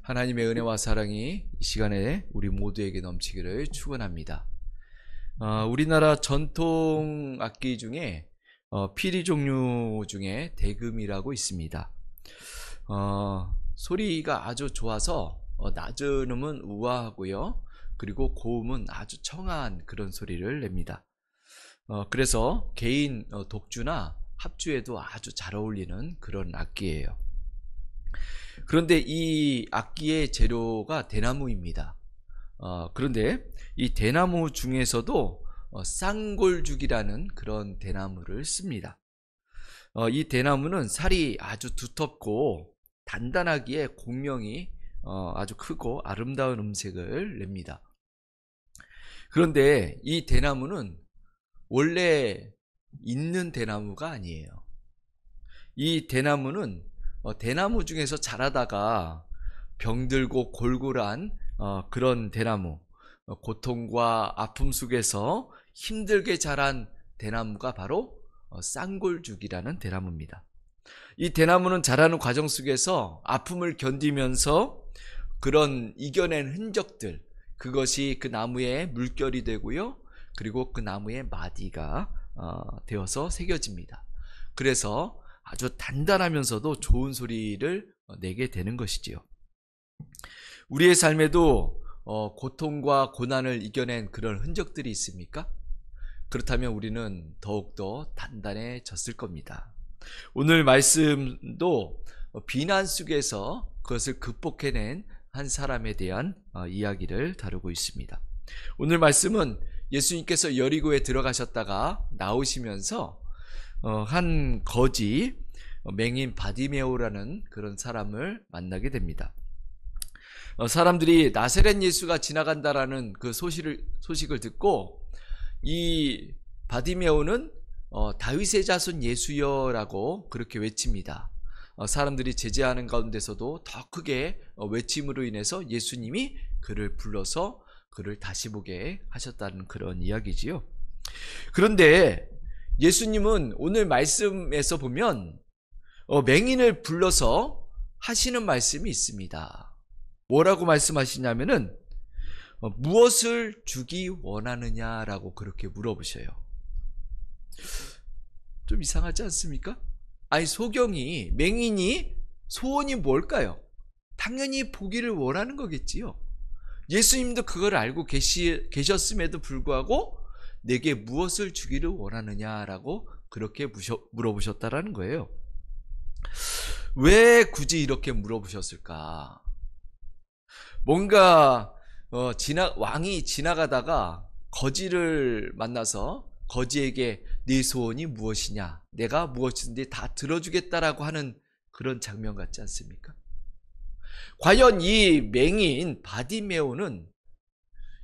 하나님의 은혜와 사랑이 이 시간에 우리 모두에게 넘치기를 축원합니다. 우리나라 전통 악기 중에 피리 종류 중에 대금이라고 있습니다. 소리가 아주 좋아서 낮은 음은 우아하고요, 그리고 고음은 아주 청아한 그런 소리를 냅니다. 그래서 개인 독주나 합주에도 아주 잘 어울리는 그런 악기예요. 그런데 이 악기의 재료가 대나무입니다. 그런데 이 대나무 중에서도 쌍골죽이라는 그런 대나무를 씁니다. 이 대나무는 살이 아주 두텁고 단단하기에 공명이 아주 크고 아름다운 음색을 냅니다. 그런데 이 대나무는 원래 있는 대나무가 아니에요. 이 대나무는 대나무 중에서 자라다가 병들고 골골한 그런 대나무, 고통과 아픔 속에서 힘들게 자란 대나무가 바로 쌍골죽이라는 대나무입니다. 이 대나무는 자라는 과정 속에서 아픔을 견디면서 그런 이겨낸 흔적들, 그것이 그 나무의 물결이 되고요, 그리고 그 나무의 마디가 되어서 새겨집니다. 그래서 아주 단단하면서도 좋은 소리를 내게 되는 것이지요. 우리의 삶에도 고통과 고난을 이겨낸 그런 흔적들이 있습니까? 그렇다면 우리는 더욱더 단단해졌을 겁니다. 오늘 말씀도 비난 속에서 그것을 극복해낸 한 사람에 대한 이야기를 다루고 있습니다. 오늘 말씀은 예수님께서 여리고에 들어가셨다가 나오시면서 한 거지 맹인 바디메오라는 그런 사람을 만나게 됩니다. 사람들이 나사렛 예수가 지나간다라는 그 소식을 듣고 이 바디메오는 다윗의 자손 예수여라고 그렇게 외칩니다. 사람들이 제재하는 가운데서도 더 크게 외침으로 인해서 예수님이 그를 불러서 그를 다시 보게 하셨다는 그런 이야기지요. 그런데 예수님은 오늘 말씀에서 보면 맹인을 불러서 하시는 말씀이 있습니다. 뭐라고 말씀하시냐면은 무엇을 주기 원하느냐라고 그렇게 물어보셔요. 좀 이상하지 않습니까? 아니, 소경이, 맹인이 소원이 뭘까요? 당연히 보기를 원하는 거겠지요. 예수님도 그걸 알고 계셨음에도 불구하고 내게 무엇을 주기를 원하느냐라고 그렇게 물어보셨다라는 거예요. 왜 굳이 이렇게 물어보셨을까? 뭔가 왕이 지나가다가 거지를 만나서 거지에게 네 소원이 무엇이냐, 내가 무엇이든지 다 들어주겠다라고 하는 그런 장면 같지 않습니까? 과연 이 맹인 바디메오는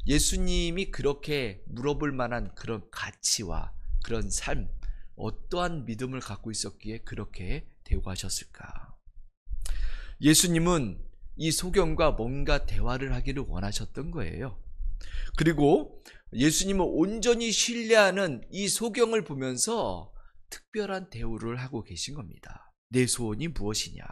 예수님이 그렇게 물어볼 만한 그런 가치와 그런 삶, 어떠한 믿음을 갖고 있었기에 그렇게 대우하셨을까? 예수님은 이 소경과 뭔가 대화를 하기를 원하셨던 거예요. 그리고 예수님은 온전히 신뢰하는 이 소경을 보면서 특별한 대우를 하고 계신 겁니다. 내 소원이 무엇이냐?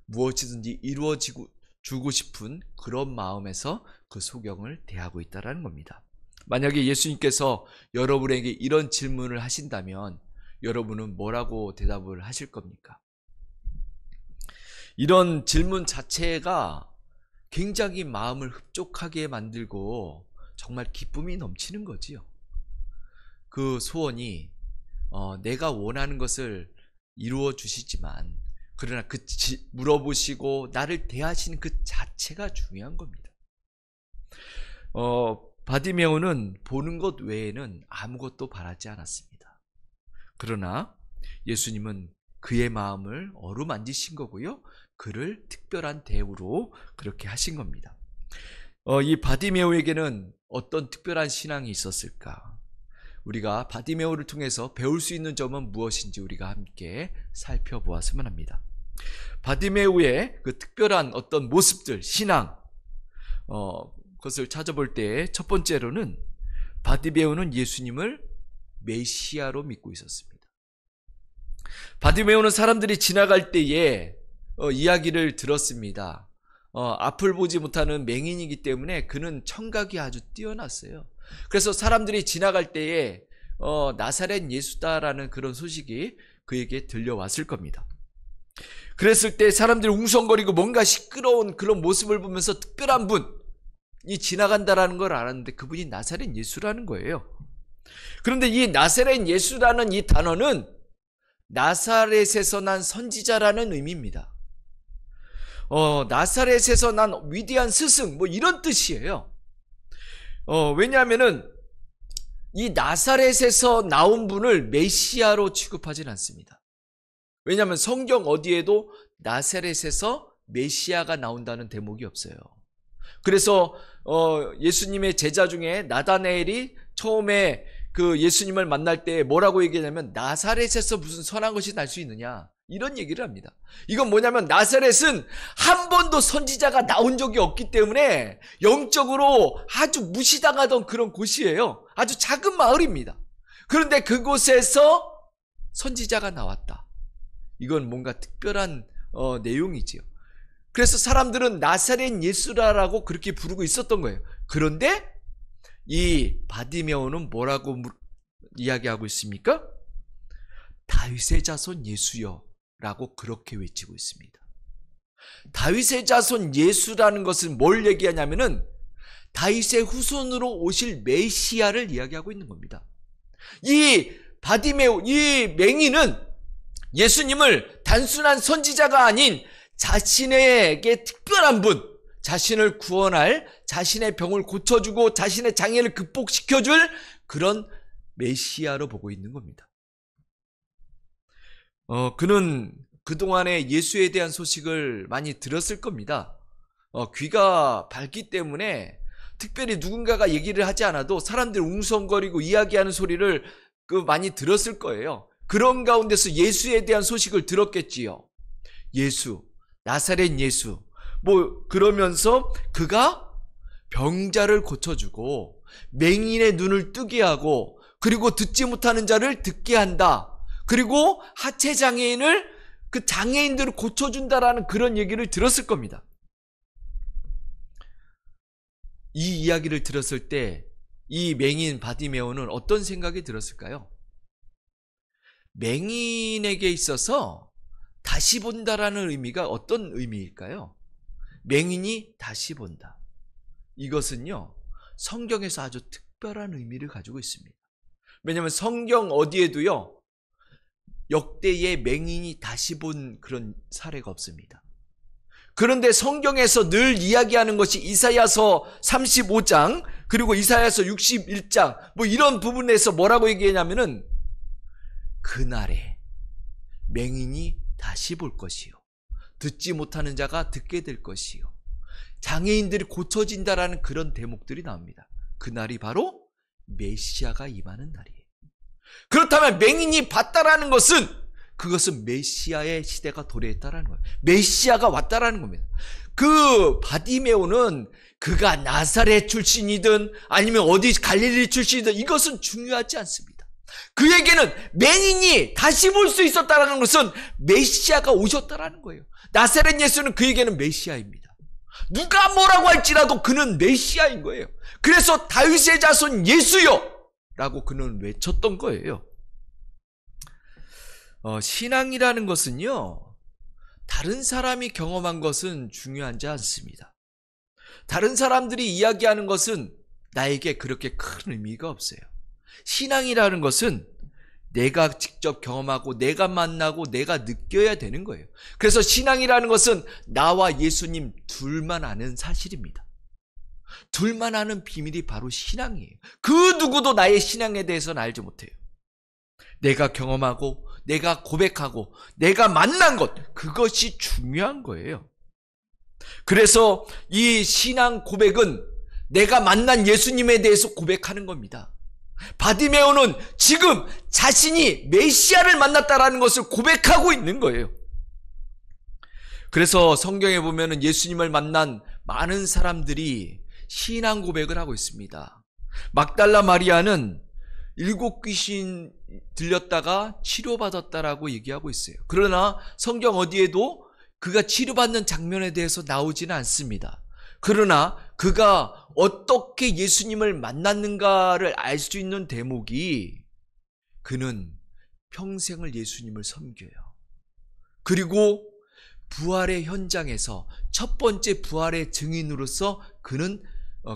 무엇이든지 이루어주고 싶은 그런 마음에서 그 소경을 대하고 있다는 겁니다. 만약에 예수님께서 여러분에게 이런 질문을 하신다면 여러분은 뭐라고 대답을 하실 겁니까? 이런 질문 자체가 굉장히 마음을 흡족하게 만들고 정말 기쁨이 넘치는 거지요. 그 소원이 내가 원하는 것을 이루어 주시지만, 그러나 물어보시고 나를 대하시는 그 자체가 중요한 겁니다. 바디메오는 보는 것 외에는 아무것도 바라지 않았습니다. 그러나 예수님은 그의 마음을 어루만지신 거고요, 그를 특별한 대우로 그렇게 하신 겁니다. 이 바디메오에게는 어떤 특별한 신앙이 있었을까? 우리가 바디메오를 통해서 배울 수 있는 점은 무엇인지 우리가 함께 살펴보았으면 합니다. 바디메오의 그 특별한 어떤 모습들, 신앙, 그것을 찾아볼 때 첫 번째로는 바디메오는 예수님을 메시아로 믿고 있었습니다. 바디메오는 사람들이 지나갈 때에 이야기를 들었습니다. 앞을 보지 못하는 맹인이기 때문에 그는 청각이 아주 뛰어났어요. 그래서 사람들이 지나갈 때에 나사렛 예수다라는 그런 소식이 그에게 들려왔을 겁니다. 그랬을 때 사람들이 웅성거리고 뭔가 시끄러운 그런 모습을 보면서 특별한 분이 지나간다라는 걸 알았는데 그분이 나사렛 예수라는 거예요. 그런데 이 나사렛 예수라는 이 단어는 나사렛에서 난 선지자라는 의미입니다. 나사렛에서 난 위대한 스승, 뭐 이런 뜻이에요. 왜냐하면은 이 나사렛에서 나온 분을 메시아로 취급하진 않습니다. 왜냐하면 성경 어디에도 나사렛에서 메시아가 나온다는 대목이 없어요. 그래서 예수님의 제자 중에 나다나엘이 처음에 그 예수님을 만날 때 뭐라고 얘기하냐면 나사렛에서 무슨 선한 것이 날 수 있느냐 이런 얘기를 합니다. 이건 뭐냐면 나사렛은 한 번도 선지자가 나온 적이 없기 때문에 영적으로 아주 무시당하던 그런 곳이에요. 아주 작은 마을입니다. 그런데 그곳에서 선지자가 나왔다. 이건 뭔가 특별한 내용이지요. 그래서 사람들은 나사렛 예수라라고 그렇게 부르고 있었던 거예요. 그런데 이 바디메오는 뭐라고 이야기하고 있습니까? 다윗의 자손 예수여 라고 그렇게 외치고 있습니다. 다윗의 자손 예수라는 것은 뭘 얘기하냐면은 다윗의 후손으로 오실 메시아를 이야기하고 있는 겁니다. 이 바디메오, 이 맹인은 예수님을 단순한 선지자가 아닌 자신에게 특별한 분, 자신을 구원할, 자신의 병을 고쳐주고 자신의 장애를 극복시켜줄 그런 메시아로 보고 있는 겁니다. 그는 그동안에 예수에 대한 소식을 많이 들었을 겁니다. 귀가 밝기 때문에 특별히 누군가가 얘기를 하지 않아도 사람들이 웅성거리고 이야기하는 소리를 많이 들었을 거예요. 그런 가운데서 예수에 대한 소식을 들었겠지요. 예수, 나사렛 예수. 그러면서 그가 병자를 고쳐주고 맹인의 눈을 뜨게 하고 그리고 듣지 못하는 자를 듣게 한다. 그리고 하체 장애인을 그 장애인들을 고쳐준다라는 그런 얘기를 들었을 겁니다. 이 이야기를 들었을 때 이 맹인 바디메오는 어떤 생각이 들었을까요? 맹인에게 있어서 다시 본다라는 의미가 어떤 의미일까요? 맹인이 다시 본다. 이것은요, 성경에서 아주 특별한 의미를 가지고 있습니다. 왜냐하면 성경 어디에도요, 역대의 맹인이 다시 본 그런 사례가 없습니다. 그런데 성경에서 늘 이야기하는 것이 이사야서 35장 그리고 이사야서 61장 이런 부분에서 뭐라고 얘기하냐면은 그날에 맹인이 다시 볼 것이요 듣지 못하는 자가 듣게 될 것이요 장애인들이 고쳐진다라는 그런 대목들이 나옵니다. 그날이 바로 메시아가 임하는 날이에요. 그렇다면 맹인이 봤다라는 것은 그것은 메시아의 시대가 도래했다라는 거예요. 메시아가 왔다라는 겁니다. 그 바디메오는 그가 나사렛 출신이든 아니면 어디 갈릴리 출신이든 이것은 중요하지 않습니다. 그에게는 맹인이 다시 볼 수 있었다라는 것은 메시아가 오셨다라는 거예요. 나사렛 예수는 그에게는 메시아입니다. 누가 뭐라고 할지라도 그는 메시아인 거예요. 그래서 다윗의 자손 예수여 라고 그는 외쳤던 거예요. 신앙이라는 것은요, 다른 사람이 경험한 것은 중요하지 않습니다. 다른 사람들이 이야기하는 것은 나에게 그렇게 큰 의미가 없어요. 신앙이라는 것은 내가 직접 경험하고 내가 만나고 내가 느껴야 되는 거예요. 그래서 신앙이라는 것은 나와 예수님 둘만 아는 사실입니다. 둘만 아는 비밀이 바로 신앙이에요. 그 누구도 나의 신앙에 대해서는 알지 못해요. 내가 경험하고 내가 고백하고 내가 만난 것, 그것이 중요한 거예요. 그래서 이 신앙 고백은 내가 만난 예수님에 대해서 고백하는 겁니다. 바디메오는 지금 자신이 메시아를 만났다라는 것을 고백하고 있는 거예요. 그래서 성경에 보면은 예수님을 만난 많은 사람들이 신앙 고백을 하고 있습니다. 막달라 마리아는 7 귀신 들렸다가 치료받았다라고 얘기하고 있어요. 그러나 성경 어디에도 그가 치료받는 장면에 대해서 나오지는 않습니다. 그러나 그가 어떻게 예수님을 만났는가를 알 수 있는 대목이 그는 평생을 예수님을 섬겨요. 그리고 부활의 현장에서 첫 번째 부활의 증인으로서 그는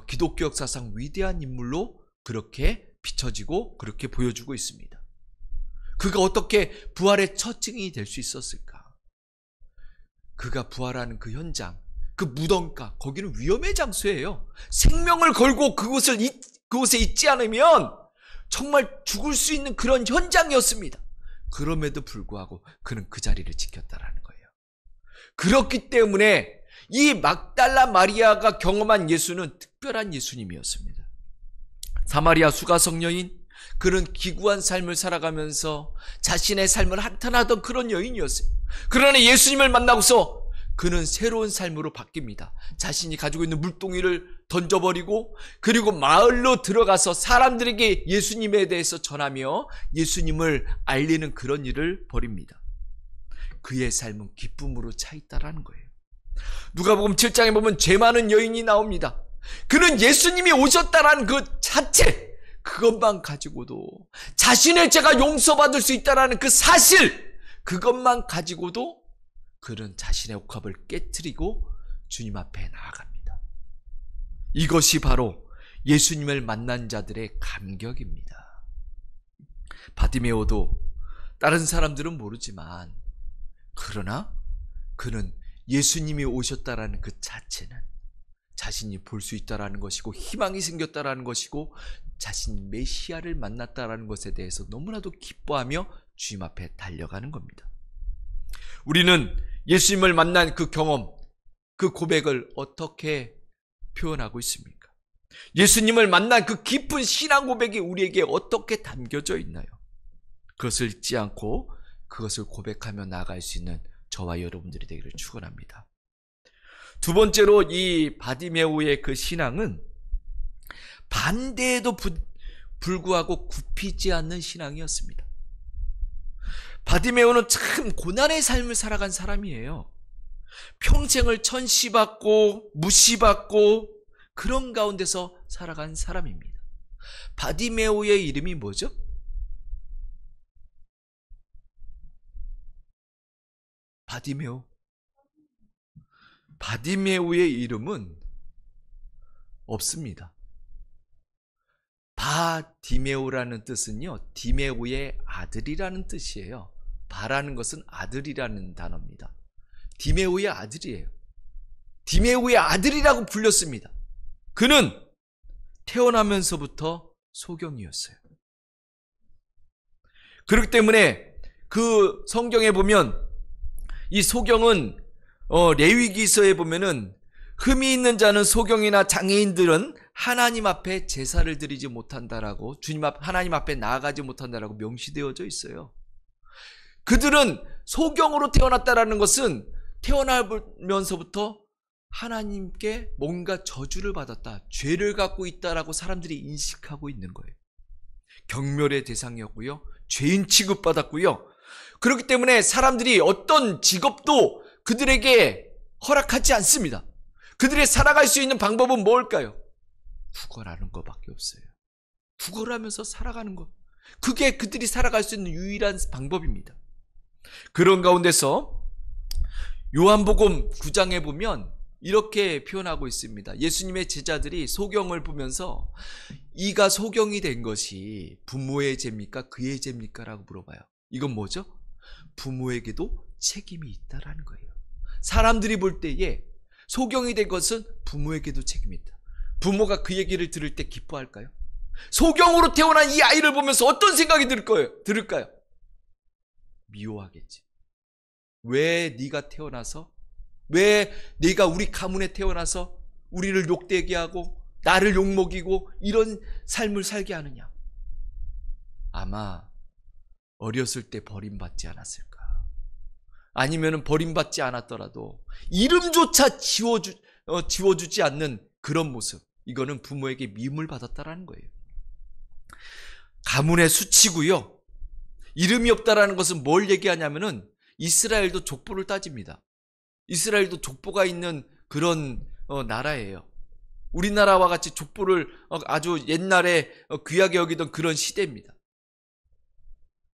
기독교 역사상 위대한 인물로 그렇게 비춰지고 그렇게 보여주고 있습니다. 그가 어떻게 부활의 첫 증인이 될 수 있었을까? 그가 부활하는 그 현장, 그 무덤가, 거기는 위험의 장소예요. 생명을 걸고 그곳에 있지 않으면 정말 죽을 수 있는 그런 현장이었습니다. 그럼에도 불구하고 그는 그 자리를 지켰다라는 거예요. 그렇기 때문에 이 막달라 마리아가 경험한 예수는 특별한 예수님이었습니다. 사마리아 수가성 여인, 그는 기구한 삶을 살아가면서 자신의 삶을 한탄하던 그런 여인이었어요. 그러나 예수님을 만나고서 그는 새로운 삶으로 바뀝니다. 자신이 가지고 있는 물동이를 던져버리고 그리고 마을로 들어가서 사람들에게 예수님에 대해서 전하며 예수님을 알리는 그런 일을 벌입니다. 그의 삶은 기쁨으로 차 있다라는 거예요. 누가복음 7장에 보면 죄 많은 여인이 나옵니다. 그는 예수님이 오셨다라는 그 자체, 그것만 가지고도 자신의 죄가 용서받을 수 있다라는 그 사실, 그것만 가지고도 그는 자신의 옥합을 깨트리고 주님 앞에 나아갑니다. 이것이 바로 예수님을 만난 자들의 감격입니다. 바디메오도 다른 사람들은 모르지만 그러나 그는 예수님이 오셨다라는 그 자체는 자신이 볼 수 있다라는 것이고 희망이 생겼다라는 것이고 자신이 메시아를 만났다라는 것에 대해서 너무나도 기뻐하며 주님 앞에 달려가는 겁니다. 우리는 예수님을 만난 그 경험, 그 고백을 어떻게 표현하고 있습니까? 예수님을 만난 그 깊은 신앙 고백이 우리에게 어떻게 담겨져 있나요? 그것을 잊지 않고 그것을 고백하며 나아갈 수 있는 저와 여러분들이 되기를 축원합니다. 두 번째로 이 바디메오의 그 신앙은 반대에도 불구하고 굽히지 않는 신앙이었습니다. 바디메오는 참 고난의 삶을 살아간 사람이에요. 평생을 천시받고 무시받고 그런 가운데서 살아간 사람입니다. 바디메오의 이름이 뭐죠? 바디메오의 이름은 없습니다. 바디메오라는 뜻은요, 디메오의 아들이라는 뜻이에요. 바라는 것은 아들이라는 단어입니다. 디메오의 아들이에요. 디메오의 아들이라고 불렸습니다. 그는 태어나면서부터 소경이었어요. 그렇기 때문에 그 성경에 보면 이 소경은 레위기서에 보면은 흠이 있는 자는 소경이나 장애인들은 하나님 앞에 제사를 드리지 못한다라고, 하나님 앞에 나아가지 못한다라고 명시되어져 있어요. 그들은 소경으로 태어났다라는 것은 태어나면서부터 하나님께 뭔가 저주를 받았다, 죄를 갖고 있다라고 사람들이 인식하고 있는 거예요. 경멸의 대상이었고요, 죄인 취급받았고요. 그렇기 때문에 사람들이 어떤 직업도 그들에게 허락하지 않습니다. 그들이 살아갈 수 있는 방법은 뭘까요? 구걸하는 것밖에 없어요. 구걸하면서 살아가는 것, 그게 그들이 살아갈 수 있는 유일한 방법입니다. 그런 가운데서 요한복음 9장에 보면 이렇게 표현하고 있습니다. 예수님의 제자들이 소경을 보면서 이가 소경이 된 것이 부모의 죄입니까? 그의 죄입니까? 라고 물어봐요. 이건 뭐죠? 부모에게도 책임이 있다라는 거예요. 사람들이 볼 때에 소경이 된 것은 부모에게도 책임이 있다. 부모가 그 얘기를 들을 때 기뻐할까요? 소경으로 태어난 이 아이를 보면서 어떤 생각이 들을까요? 미워하겠지. 왜 네가 태어나서, 왜 네가 우리 가문에 태어나서 우리를 욕되게 하고 나를 욕먹이고 이런 삶을 살게 하느냐. 아마 어렸을 때 버림받지 않았을까, 아니면 버림받지 않았더라도 이름조차 지워주지 않는 그런 모습, 이거는 부모에게 미움을 받았다라는 거예요. 가문의 수치고요. 이름이 없다라는 것은 뭘 얘기하냐면은 이스라엘도 족보를 따집니다. 이스라엘도 족보가 있는 그런 나라예요. 우리나라와 같이 족보를 아주 옛날에 귀하게 여기던 그런 시대입니다.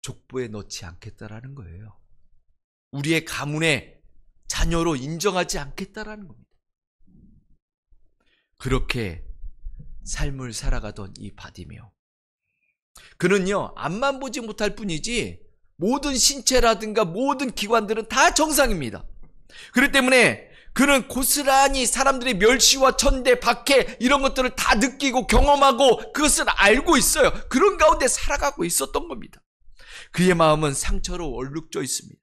족보에 넣지 않겠다라는 거예요. 우리의 가문의 자녀로 인정하지 않겠다라는 겁니다. 그렇게 삶을 살아가던 이 바디메오, 그는요 앞만 보지 못할 뿐이지 모든 신체라든가 모든 기관들은 다 정상입니다. 그렇기 때문에 그는 고스란히 사람들의 멸시와 천대, 박해 이런 것들을 다 느끼고 경험하고 그것을 알고 있어요. 그런 가운데 살아가고 있었던 겁니다. 그의 마음은 상처로 얼룩져 있습니다.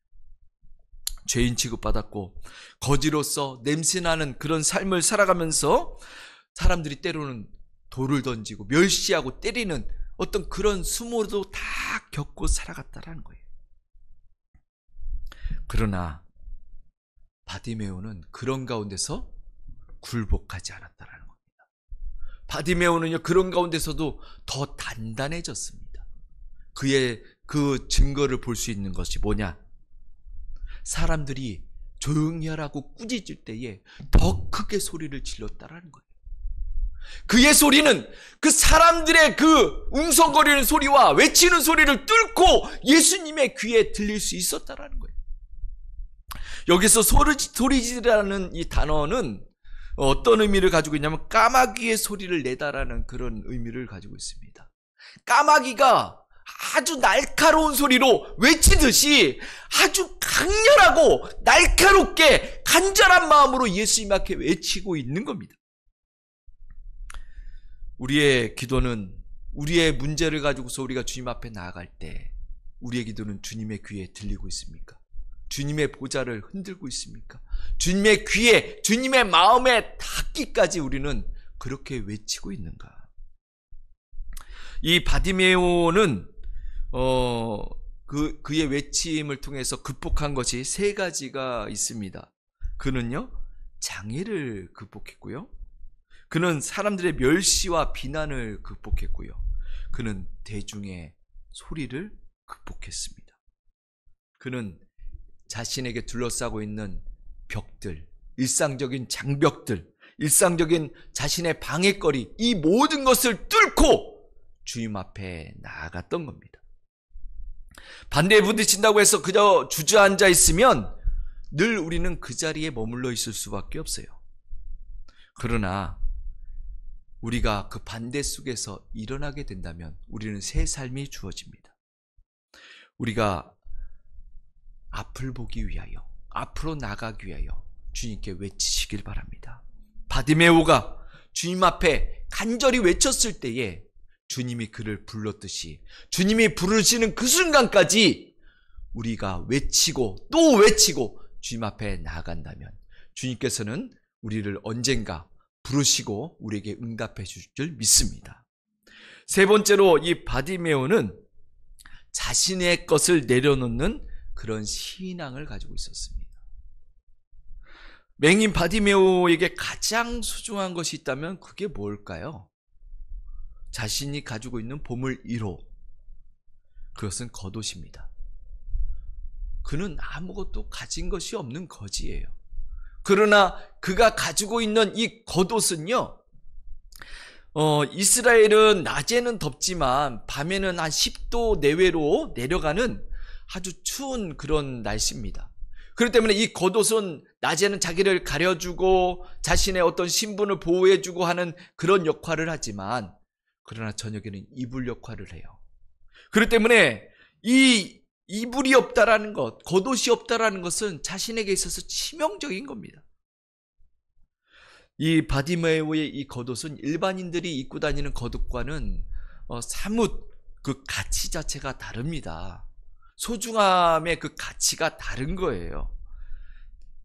죄인 취급받았고 거지로서 냄새나는 그런 삶을 살아가면서 사람들이 때로는 돌을 던지고 멸시하고 때리는 어떤 그런 수모도 다 겪고 살아갔다라는 거예요. 그러나 바디메오는 그런 가운데서 굴복하지 않았다라는 겁니다. 바디메오는요 그런 가운데서도 더 단단해졌습니다. 그의 그 증거를 볼 수 있는 것이 뭐냐? 사람들이 조용히 하라고 꾸짖을 때에 더 크게 소리를 질렀다라는 거예요. 그의 소리는 그 사람들의 그 웅성거리는 소리와 외치는 소리를 뚫고 예수님의 귀에 들릴 수 있었다라는 거예요. 여기서 소리지라는 이 단어는 어떤 의미를 가지고 있냐면 까마귀의 소리를 내다라는 그런 의미를 가지고 있습니다. 까마귀가 아주 날카로운 소리로 외치듯이 아주 강렬하고 날카롭게 간절한 마음으로 예수님 앞에 외치고 있는 겁니다. 우리의 기도는 우리의 문제를 가지고서 우리가 주님 앞에 나아갈 때 우리의 기도는 주님의 귀에 들리고 있습니까? 주님의 보좌를 흔들고 있습니까? 주님의 귀에, 주님의 마음에 닿기까지 우리는 그렇게 외치고 있는가? 이 바디메오는 그의 외침을 통해서 극복한 것이 세 가지가 있습니다. 그는요 장애를 극복했고요, 그는 사람들의 멸시와 비난을 극복했고요, 그는 대중의 소리를 극복했습니다. 그는 자신에게 둘러싸고 있는 벽들, 일상적인 장벽들, 일상적인 자신의 방해거리, 이 모든 것을 뚫고 주님 앞에 나아갔던 겁니다. 반대에 부딪힌다고 해서 그저 주저앉아 있으면 늘 우리는 그 자리에 머물러 있을 수밖에 없어요. 그러나 우리가 그 반대 속에서 일어나게 된다면 우리는 새 삶이 주어집니다. 우리가 앞을 보기 위하여, 앞으로 나가기 위하여 주님께 외치시길 바랍니다. 바디메오가 주님 앞에 간절히 외쳤을 때에 주님이 그를 불렀듯이 주님이 부르시는 그 순간까지 우리가 외치고 또 외치고 주님 앞에 나아간다면 주님께서는 우리를 언젠가 부르시고 우리에게 응답해 주실 줄 믿습니다. 세 번째로 이 바디메오는 자신의 것을 내려놓는 그런 신앙을 가지고 있었습니다. 맹인 바디메오에게 가장 소중한 것이 있다면 그게 뭘까요? 자신이 가지고 있는 보물 1호, 그것은 겉옷입니다. 그는 아무것도 가진 것이 없는 거지예요. 그러나 그가 가지고 있는 이 겉옷은요, 이스라엘은 낮에는 덥지만 밤에는 한 10도 내외로 내려가는 아주 추운 그런 날씨입니다. 그렇기 때문에 이 겉옷은 낮에는 자기를 가려주고 자신의 어떤 신분을 보호해주고 하는 그런 역할을 하지만, 그러나 저녁에는 이불 역할을 해요. 그렇기 때문에 이 이불이 없다라는 것, 겉옷이 없다라는 것은 자신에게 있어서 치명적인 겁니다. 이 바디메오의 이 겉옷은 일반인들이 입고 다니는 겉옷과는 사뭇 그 가치 자체가 다릅니다. 소중함의 그 가치가 다른 거예요.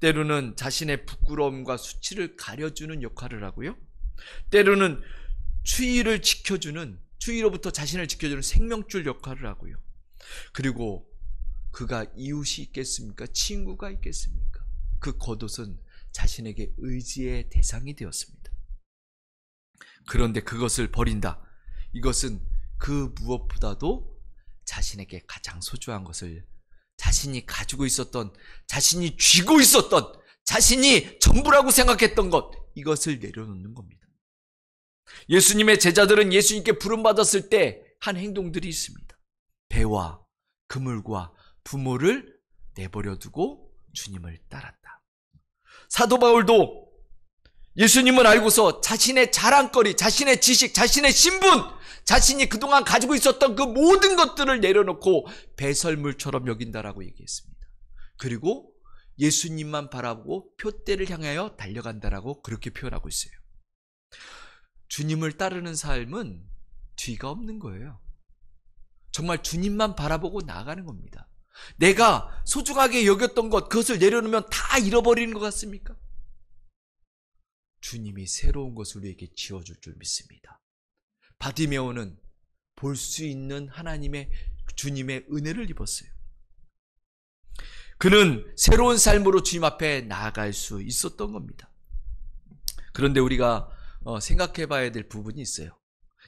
때로는 자신의 부끄러움과 수치를 가려주는 역할을 하고요, 때로는 추위를 지켜주는, 추위로부터 자신을 지켜주는 생명줄 역할을 하고요, 그리고 그가 이웃이 있겠습니까? 친구가 있겠습니까? 그 겉옷은 자신에게 의지의 대상이 되었습니다. 그런데 그것을 버린다. 이것은 그 무엇보다도 자신에게 가장 소중한 것을, 자신이 가지고 있었던, 자신이 쥐고 있었던 자신이 전부라고 생각했던 것, 이것을 내려놓는 겁니다. 예수님의 제자들은 예수님께 부름받았을 때 한 행동들이 있습니다. 배와 그물과 부모를 내버려 두고 주님을 따랐다. 사도 바울도 예수님을 알고서 자신의 자랑거리, 자신의 지식, 자신의 신분, 자신이 그동안 가지고 있었던 그 모든 것들을 내려놓고 배설물처럼 여긴다라고 얘기했습니다. 그리고 예수님만 바라보고 표대를 향하여 달려간다라고 그렇게 표현하고 있어요. 주님을 따르는 삶은 뒤가 없는 거예요. 정말 주님만 바라보고 나아가는 겁니다. 내가 소중하게 여겼던 것, 그것을 내려놓으면 다 잃어버리는 것 같습니까? 주님이 새로운 것을 우리에게 지어줄 줄 믿습니다. 바디메오는 볼 수 있는 주님의 은혜를 입었어요. 그는 새로운 삶으로 주님 앞에 나아갈 수 있었던 겁니다. 그런데 우리가 생각해 봐야 될 부분이 있어요.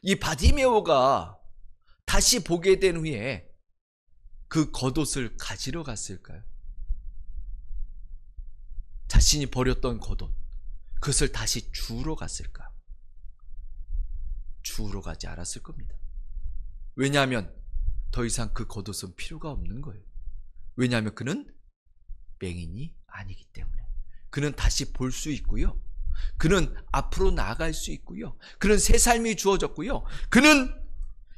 이 바디메오가 다시 보게 된 후에 그 겉옷을 가지러 갔을까요? 자신이 버렸던 겉옷, 그것을 다시 주우러 갔을까? 주우러 가지 않았을 겁니다. 왜냐하면 더 이상 그 겉옷은 필요가 없는 거예요. 왜냐하면 그는 맹인이 아니기 때문에. 그는 다시 볼 수 있고요. 그는 앞으로 나아갈 수 있고요. 그는 새 삶이 주어졌고요. 그는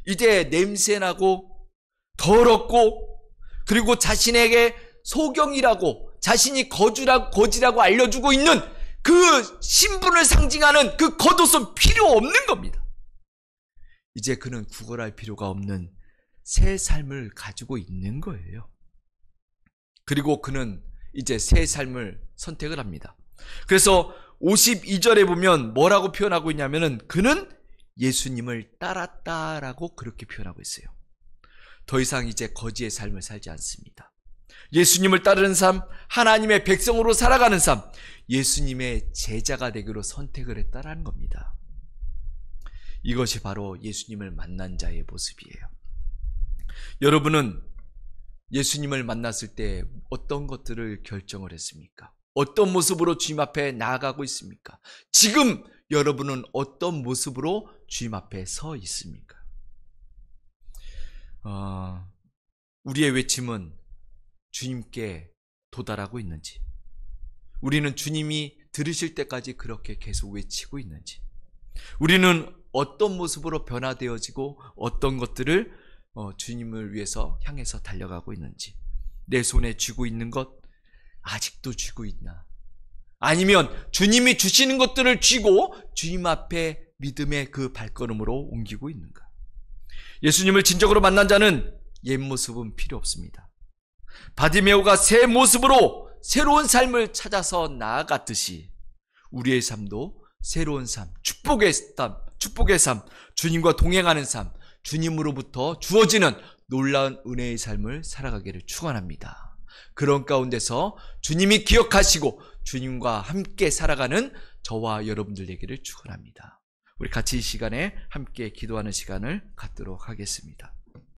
이제 냄새나고 더럽고 그리고 자신에게 소경이라고 자신이 거지라고 알려주고 있는 그 신분을 상징하는 그 겉옷은 필요 없는 겁니다. 이제 그는 구걸할 필요가 없는 새 삶을 가지고 있는 거예요. 그리고 그는 이제 새 삶을 선택을 합니다. 그래서 52절에 보면 뭐라고 표현하고 있냐면은 그는 예수님을 따랐다라고 그렇게 표현하고 있어요. 더 이상 이제 거지의 삶을 살지 않습니다. 예수님을 따르는 삶, 하나님의 백성으로 살아가는 삶, 예수님의 제자가 되기로 선택을 했다라는 겁니다. 이것이 바로 예수님을 만난 자의 모습이에요. 여러분은 예수님을 만났을 때 어떤 것들을 결정을 했습니까? 어떤 모습으로 주님 앞에 나아가고 있습니까? 지금 여러분은 어떤 모습으로 주님 앞에 서 있습니까? 우리의 외침은 주님께 도달하고 있는지, 우리는 주님이 들으실 때까지 그렇게 계속 외치고 있는지, 우리는 어떤 모습으로 변화되어지고 어떤 것들을 주님을 위해서 향해서 달려가고 있는지, 내 손에 쥐고 있는 것 아직도 쥐고 있나? 아니면 주님이 주시는 것들을 쥐고 주님 앞에 믿음의 그 발걸음으로 옮기고 있는가? 예수님을 진정으로 만난 자는 옛 모습은 필요 없습니다. 바디메오가 새 모습으로 새로운 삶을 찾아서 나아갔듯이 우리의 삶도 새로운 삶, 축복의 삶, 주님과 동행하는 삶, 주님으로부터 주어지는 놀라운 은혜의 삶을 살아가기를 축원합니다. 그런 가운데서 주님이 기억하시고 주님과 함께 살아가는 저와 여러분들 되기를 축원합니다. 우리 같이 이 시간에 함께 기도하는 시간을 갖도록 하겠습니다.